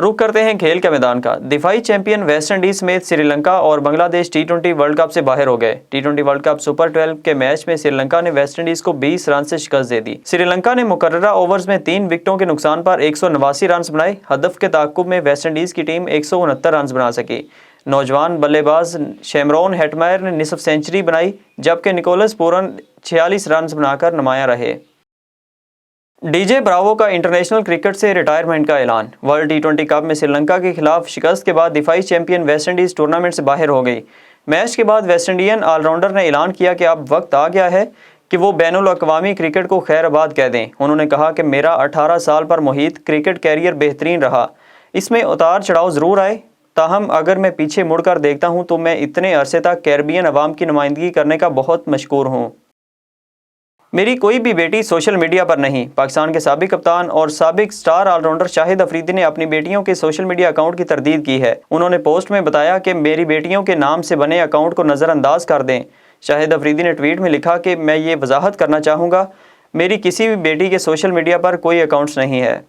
रुख करते हैं खेल के मैदान का। दिफाई चैंपियन वेस्टइंडीज समेत श्रीलंका और बांग्लादेश टी20 वर्ल्ड कप से बाहर हो गए। टी20 वर्ल्ड कप सुपर 12 के मैच में श्रीलंका ने वेस्टइंडीज को 20 रन से शिकस्त दे दी। श्रीलंका ने मुकर्ररा ओवर्स में 3 विकेटों के नुकसान पर 189 रन बनाए। हदफ के ताक़ुब में वेस्टइंडीज की टीम 169 रन बना सकी। नौजवान बल्लेबाज शैमरॉन हेटमायर ने निसफ सेंचुरी बनाई, जबकि निकोलस पूरन 46 रन बनाकर नुमाया रहे। डीजे ब्रावो का इंटरनेशनल क्रिकेट से रिटायरमेंट का ऐलान। वर्ल्ड टी20 कप में श्रीलंका के खिलाफ शिकस्त के बाद दिफाई चैंपियन वेस्टइंडीज टूर्नामेंट से बाहर हो गई। मैच के बाद वेस्टइंडियन ऑलराउंडर ने ऐलान किया कि अब वक्त आ गया है कि वो बैनुल-अक़वामी क्रिकेट को खैराबाद कह दें। उन्होंने कहा कि मेरा 18 साल पर मुहित क्रिकेट कैरियर बेहतरीन रहा। इसमें उतार चढ़ाव ज़रूर आए, ताहम अगर मैं पीछे मुड़कर देखता हूँ तो मैं इतने अरसे तक कैरेबियन अवाम की नुमाइंदगी करने का बहुत मशकूर हूँ। मेरी कोई भी बेटी सोशल मीडिया पर नहीं। पाकिस्तान के साबिक कप्तान और साबिक स्टार ऑलराउंडर शाहिद अफरीदी ने अपनी बेटियों के सोशल मीडिया अकाउंट की तरदीद की है। उन्होंने पोस्ट में बताया कि मेरी बेटियों के नाम से बने अकाउंट को नज़रअंदाज कर दें। शाहिद अफरीदी ने ट्वीट में लिखा कि मैं ये वजाहत करना चाहूँगा, मेरी किसी भी बेटी के सोशल मीडिया पर कोई अकाउंट्स नहीं है।